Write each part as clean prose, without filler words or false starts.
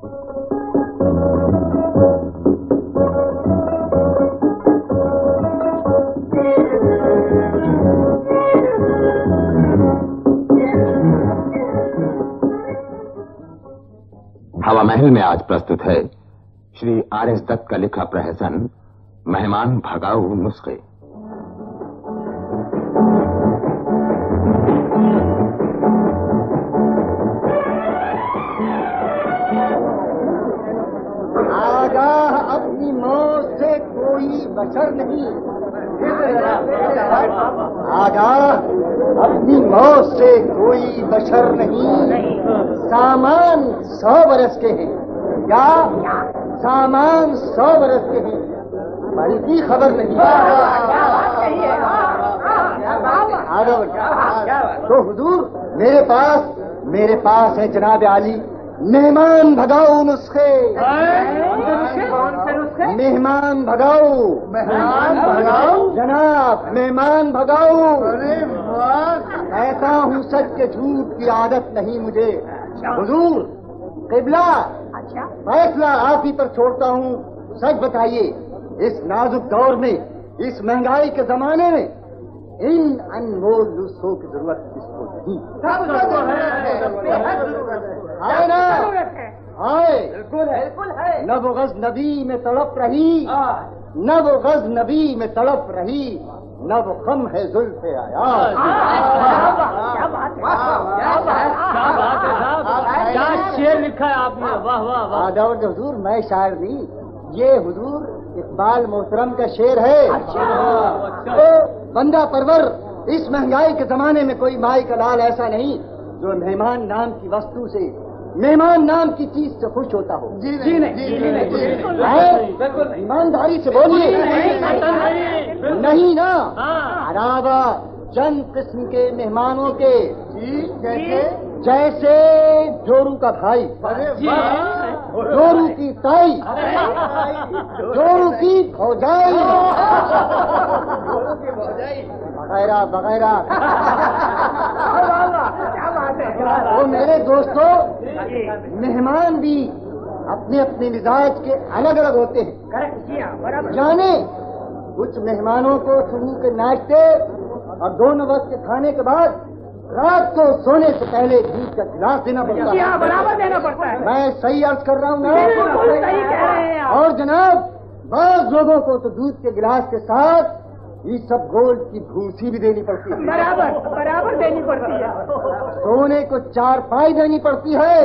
हवा महल में आज प्रस्तुत है श्री आर.एस. दत्त का लिखा प्रहसन मेहमान भगाऊ नुस्खे। आगाह अपनी मौत से कोई बशर नहीं, आगाह अपनी मौत से कोई बशर नहीं। सामान 100 बरस के हैं, क्या सामान 100 बरस के हैं, बल्कि खबर नहीं। तो हुजूर मेरे पास है जनाब आली मेहमान भगाओ नुस्खे। मेहमान भगाओ जनाब, मेहमान भगाओ। कहता हूँ सच के झूठ की आदत नहीं मुझे। हुजूर क़िबला, फैसला आप ही पर छोड़ता हूँ। सच बताइए, इस नाजुक दौर में, इस महंगाई के जमाने में इन अनमोल नुस्खों की जरूरत किसको नहीं? है ना? है, बिल्कुल है। न वो गज़नबी में तड़प रही, न वो गज़नबी में तड़प रही, न वो खम है जुल्फ़े आयाज़। क्या शेर लिखा है आपने, वाह वाह वाह। आदौर हुजूर, मैं शायर नहीं, ये हुजूर इकबाल मोहतरम का शेर है। तो बंदा परवर, इस महंगाई के जमाने में कोई माई का लाल ऐसा नहीं जो मेहमान नाम की वस्तु से, मेहमान नाम की चीज से खुश होता हो। जी नहीं, ईमानदारी से बोलिए। नहीं ना? अलावा चंद किस्म के मेहमानों के, जैसे जोरू का भाई, जोरू की ताई, जोरू की भौजाई वगैरह वगैरह। तो मेरे दोस्तों, मेहमान भी अपने अपने मिजाज के अलग अलग होते हैं। जाने कुछ मेहमानों को सुबह के नाश्ते और 2 वक्त के खाने के बाद रात को सोने से पहले दूध का गिलास देना पड़ता है। बराबर देना पड़ता है। मैं सही अर्ज कर रहा हूँ ना? सही कह रहे हैं आप। और जनाब, बाज़ लोगों को तो दूध के गिलास के साथ ये सब गोल्ड की भूसी भी देनी पड़ती है। बराबर देनी पड़ती है। सोने को 4 पाई देनी पड़ती है।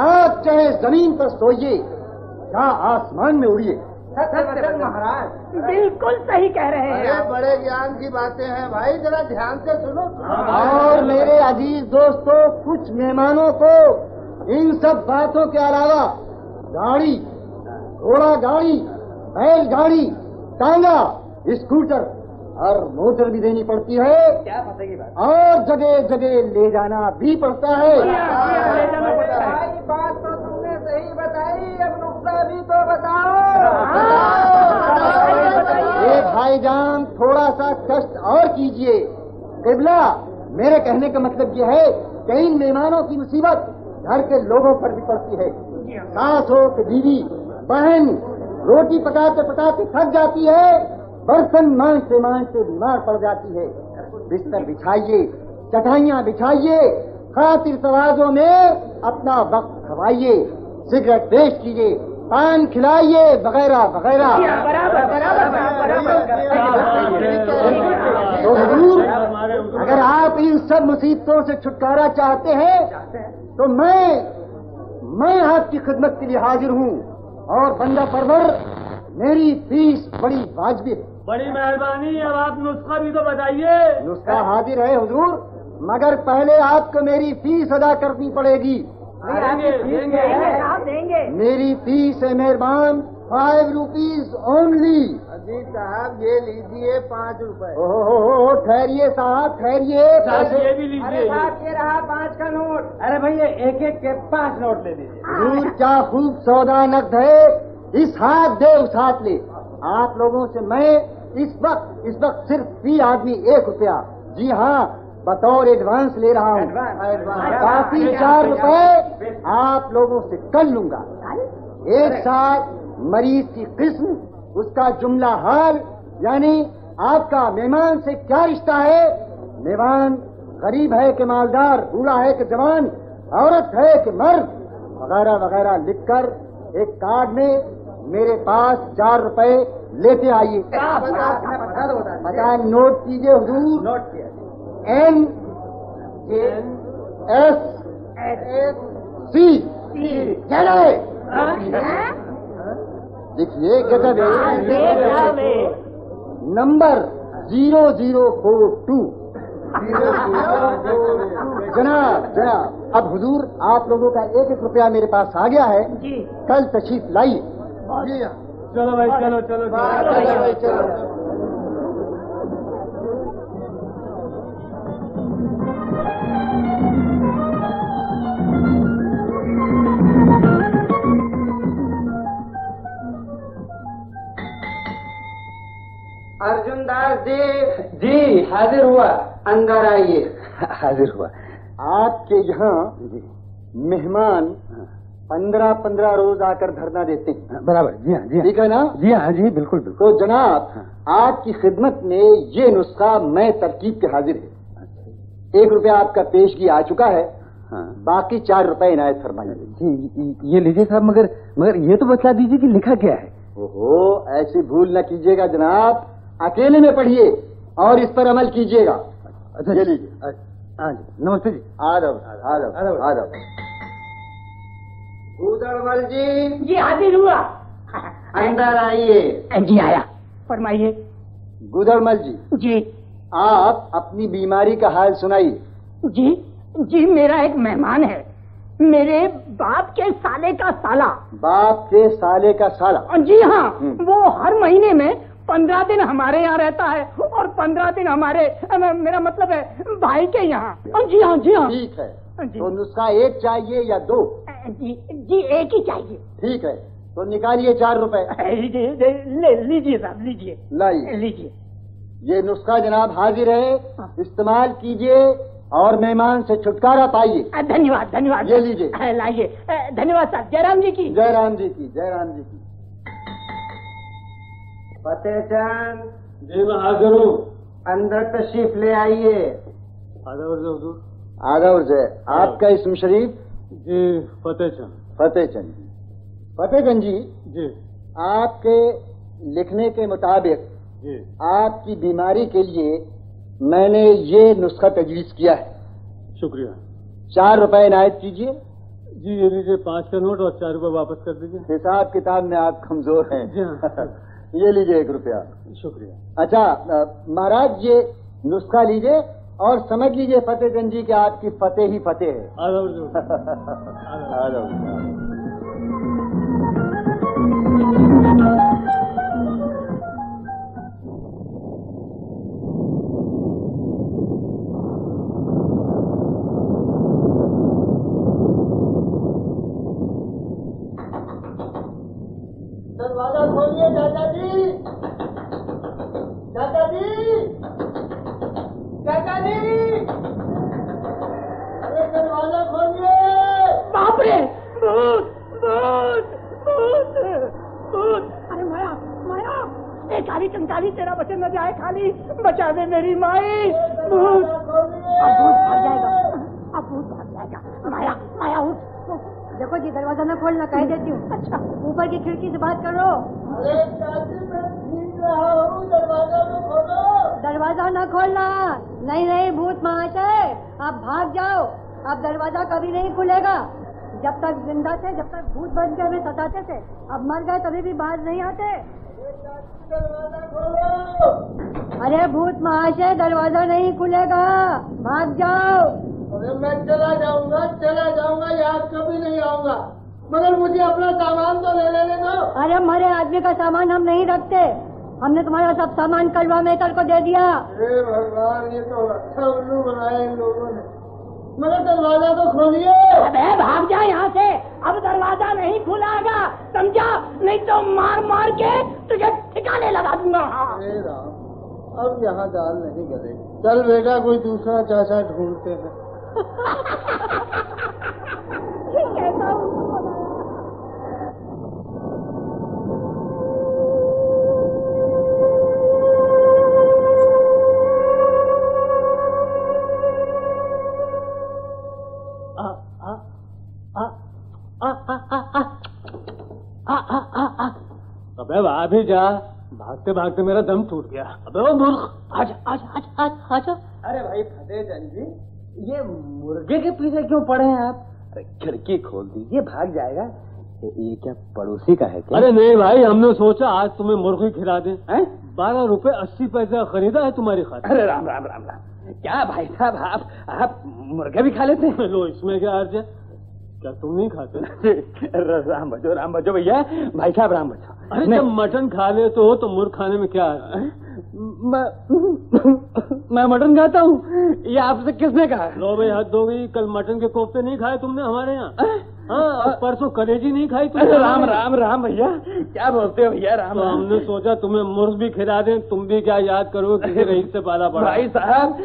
आप चाहे जमीन पर सोइए या आसमान में उड़िए। महाराज बिल्कुल सही कह रहे हैं। बड़े ज्ञान की बातें हैं भाई, जरा ध्यान से सुनो। और मेरे अजीज दोस्तों, कुछ मेहमानों को इन सब बातों के अलावा गाड़ी, घोड़ा गाड़ी, बैल गाड़ी, टांगा, स्कूटर और मोटर भी देनी पड़ती है। क्या पता की बात। और जगह जगह ले जाना भी पड़ता है। बात तो तुमने सही बताई, अब नुक्ता भी तो बताओ। भाईजान, थोड़ा सा कष्ट और कीजिए। क़िबला, मेरे कहने का मतलब यह है कि इन मेहमानों की मुसीबत घर के लोगों पर भी पड़ती है। सास हो कि बीवी, बहन रोटी पकाते पकाते थक जाती है, बर्तन मांजते बीमार पड़ जाती है। बिस्तर बिछाइए, चटाइयाँ बिछाइए, खातिर तवाज़ों में अपना वक्त खवाइए, सिगरेट पेश कीजिए, पान खिलाइए, वगैरह वगैरह। तो हुजूर, अगर आप इन सब मुसीबतों से छुटकारा चाहते हैं तो मैं आपकी खिदमत के लिए हाजिर हूँ। और बंदा परवर, मेरी फीस बड़ी वाजिब है। बड़ी मेहरबानी। अब आप नुस्खा भी तो बताइए। नुस्खा हाजिर है हुजूर, मगर पहले आपको मेरी फीस अदा करनी पड़ेगी। देंगे। मेरी फीस है मेहरबान 5 रुपीज ओनली। अजी साहब, ये लीजिए 5 रुपए। ओहो, ठहरिए साहब, ठहरिए। ये भी लीजिए। ये रहा 5 का नोट। अरे भैया, एक एक के 5 नोट ले लीजिए। हुजूर, क्या खूब सौदा नकद है, इस हाथ दे उस हाथ ले। आप लोगों से मैं इस वक्त सिर्फ फी आदमी 1 रुपया, जी हाँ बतौर एडवांस ले रहा हूँ। बाकी 4 रुपए आप लोगों से कल लूंगा। एक साथ मरीज की किस्म, उसका जुमला हाल, यानी आपका मेहमान से क्या रिश्ता है, मेहमान गरीब है कि मालदार, बूढ़ा है कि जवान, औरत है कि मर्द, वगैरह वगैरह लिखकर एक कार्ड में मेरे पास 4 रुपए लेते आइए। पता नोट कीजिए हुजूर। नोट किया। NJSC देखिए गजब नंबर 0042। जनाब अब हुजूर आप लोगों का 1-1 रुपया मेरे पास आ गया है। कल तशरीफ लाइए। चलो भाई, चलो चलो चलो। अर्जुन दास जी हाजिर हुआ, अंदर आइए। हाजिर हुआ। आपके यहाँ मेहमान 15-15 रोज आकर धरना देते हैं। बराबर। जी हाँ, जी हाँ। ठीक है ना? जी हाँ जी, बिल्कुल बिल्कुल। तो जनाब आपकी खिदमत में ये नुस्खा मैं तरकीब के हाजिर है। 1 रुपया आपका पेशगी आ चुका है। हाँ। बाकी 4 रुपए इनायत फरमाइए। जी ये लीजिए साहब, मगर ये तो बता दीजिए कि लिखा क्या है। ओहो, ऐसी भूल न कीजिएगा जनाब, अकेले में पढ़िए और इस पर अमल कीजिएगा। अच्छा ये लीजिए। हाँ जी, नमस्ते जी। आदब। उदड़मल जी हाजिर हुआ। अंदर आइए। जी आया, फरमाइए। गुदड़मल जी आप अपनी बीमारी का हाल सुनाइए। जी मेरा एक मेहमान है, मेरे बाप के साले का साला। बाप के साले का साला? जी हाँ, वो हर महीने में 15 दिन हमारे यहाँ रहता है और 15 दिन हमारे, मेरा मतलब है भाई के यहाँ। जी हाँ। ठीक है, तो नुस्खा 1 चाहिए या 2? जी 1 ही चाहिए। ठीक है, तो निकालिए 4 रुपए। लीजिए साहब, लीजिए। लाइए। लीजिए। ये नुस्खा जनाब हाजिर है, इस्तेमाल कीजिए और मेहमान से छुटकारा पाइए। धन्यवाद। ये लीजिए। लाइए। धन्यवाद साहब। जयराम जी की। जयराम जी की। फतेहचंद जी मैं हाजिर हूँ। अंदर तशरीफ ले आइए। आदब से। आपका इस्म शरीफ? जी फतेहचंद जी। आपके लिखने के मुताबिक जी आपकी बीमारी के लिए मैंने ये नुस्खा तजवीज किया है। शुक्रिया। 4 रुपए इनायत कीजिए। जी ये लीजिए 5 का नोट और 4 रुपए वापस कर दीजिए। हिसाब किताब में आप कमजोर हैं। जी हाँ। ये लीजिए 1 रुपया। शुक्रिया। अच्छा महाराज, ये नुस्खा लीजिए और समझ लीजिए फतेहचंद जी कि आपकी फतेह ही फतेह है। दरवाजा खोलिए चाचा जी। अरे दरवाजा खोलिए। बाप रे, भूत। अरे माया, एक काली चमकाली, तेरा बचन न जाए खाली, बचा दे मेरी माई। भूत भाग जाएगा। माया उठ। देखो जी, दरवाजा न खोलना, कह देती हूँ। अच्छा, ऊपर की खिड़की से बात करो। अरे चाची मैं छीन रहा हूँ, दरवाजा न खोलो। दरवाजा न खोलना। नहीं भूत महाशय, आप भाग जाओ। अब दरवाजा कभी नहीं खुलेगा। जब तक जिंदा थे, जब तक भूत बन के हमें सताते थे, अब मर गए तभी भी बाहर नहीं आते। दरवाजा खोलो। अरे भूत महाशय, दरवाजा नहीं खुलेगा, भाग जाओ। अरे मैं चला जाऊंगा, यहाँ कभी नहीं आऊंगा, मगर मुझे अपना सामान तो ले लेने दो। अरे मरे आदमी का सामान हम नहीं रखते, हमने तुम्हारा सब सामान कलवा मेकर को दे दिया। अरे भगवान, ये तो अच्छा उल्लू बनाया इन लोगों ने। मगर दरवाजा तो खोलिए। अबे भाग जा यहाँ से, अब दरवाजा नहीं खुलाएगा, समझा? नहीं तो मार के तुझे ठिकाने लगा दूंगा। अरे राम, अब यहाँ दाल नहीं गले। चल बेटा कोई दूसरा चाचा ढूंढते हैं। कैसा अबे भाभी जा, भागते भागते मेरा दम टूट गया। अबे वो मूर्ख, आजा आजा आजा आजा आजा। अरे भाई फतेहचंद जी, ये मुर्गे के पीछे क्यों पड़े हैं आप? अरे खिड़की खोल दी, ये भाग जाएगा। ये क्या पड़ोसी का है क्या? अरे नहीं भाई, हमने सोचा आज तुम्हें मुर्गी खिला दें। हैं? 12 रुपए 80 पैसा खरीदा है तुम्हारी खातिर। अरे राम राम राम राम, क्या भाई साहब आप मुर्गे भी खा लेते हैं? लो इसमें क्या अर्ज है, क्या तुम नहीं खाते? राम बजो भैया, भाई साहब राम बजो। अरे जब मटन खा लेते हो तो मुर्ग खाने में क्या है? मैं मटन खाता हूँ, ये आपसे किसने कहा? लो भाई हद हो गई, कल मटन के कोफ्ते नहीं खाए तुमने हमारे यहाँ? हाँ, और परसों कलेजी नहीं खाई तुमने? राम राम राम भैया, क्या बोलते हो भैया? राम तो हमने सोचा तुम्हें मुर्ग भी खिला दें, तुम भी क्या याद करो किसी रईस से पाला पड़ा। भाई साहब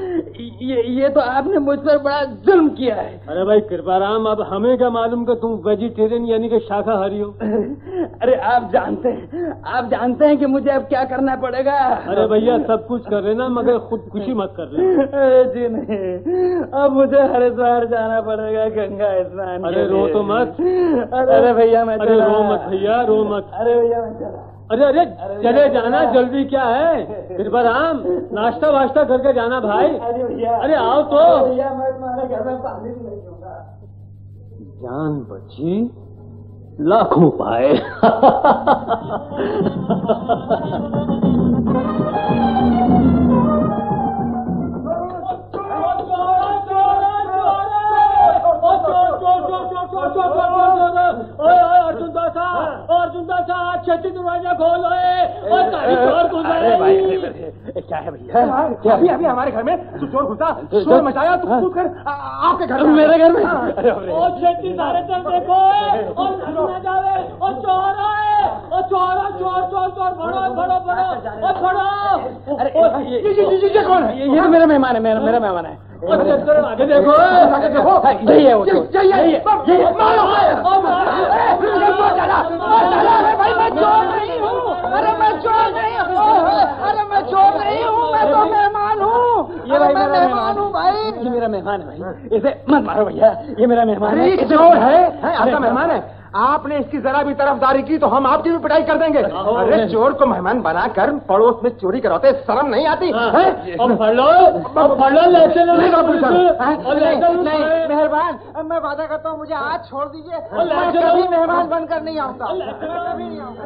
ये तो आपने मुझ पर बड़ा जुल्म किया है। अरे भाई कृपाराम, अब हमें क्या मालूम कि तुम वेजिटेरियन यानी कि शाकाहारी हो? अरे आप जानते हैं कि मुझे अब क्या करना पड़ेगा? अरे भैया सब कुछ कर लेना मगर खुदकुशी मत कर लेना। जी नहीं, अब मुझे हरिद्वार जाना पड़ेगा गंगा स्नान। अरे रो तो मत। अरे भैया मैं अरे रो मत भैया, रो मत। अरे भैया मैं चला। अरे चले जाना, जल्दी क्या है? कृपाराम नाश्ता वाश्ता करके जाना भाई। अरे भैया, अरे आओ तो। भैया मैं तुम्हारे घर में पानी भी नहीं दूंगा। जान बची लाखों पाए। अर्जुन दासा छत्ती दरवाजा खोलो। अरे भाई क्या है भैया? अभी हमारे घर में चोर घुसा, शोर मचाया तो कूद कर आपके घर में, मेरे घर में। और छत्ती सारे तरफ देखो और न जावे और चोर आए और चोर भड़ो अरे ये कौन है? ये तो मेरा मेहमान है, मेरा मेहमान है। आगे देखो, यही है वो चोर। भाई मैं चोर नहीं हूँ। अरे मैं चोर नहीं हूँ, मैं तो मेहमान हूँ। ये भाई मेरा मेहमान हूँ भाई। ये मेरा मेहमान है भाई, इसे मत मारो भैया, ये मेरा मेहमान है। चोर है आपका मेहमान है? आपने इसकी जरा भी तरफदारी की तो हम आपकी भी पिटाई कर देंगे। अरे चोर को मेहमान बनाकर पड़ोस में चोरी कराते शर्म नहीं आती? मेहरबान, मैं वादा करता हूँ मुझे आज छोड़ दीजिए, मैं कभी मेहमान बनकर नहीं आऊंगा, कभी नहीं आऊंगा।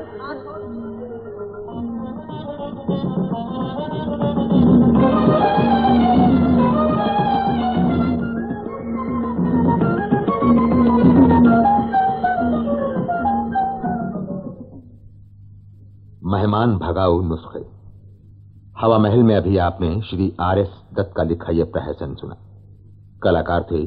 मेहमान भगाओ नुस्खे। हवा महल में अभी आपने श्री R.S. दत्त का लिखा यह प्रहसन सुना। कलाकार थे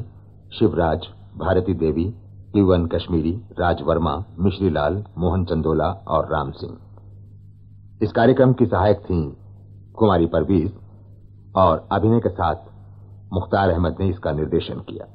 शिवराज, भारती देवी, त्रिवन कश्मीरी, राज वर्मा, मिश्री लाल, मोहन चंदोला और राम सिंह। इस कार्यक्रम की सहायक थीं कुमारी परवीज और अभिनय के साथ मुख्तार अहमद ने इसका निर्देशन किया।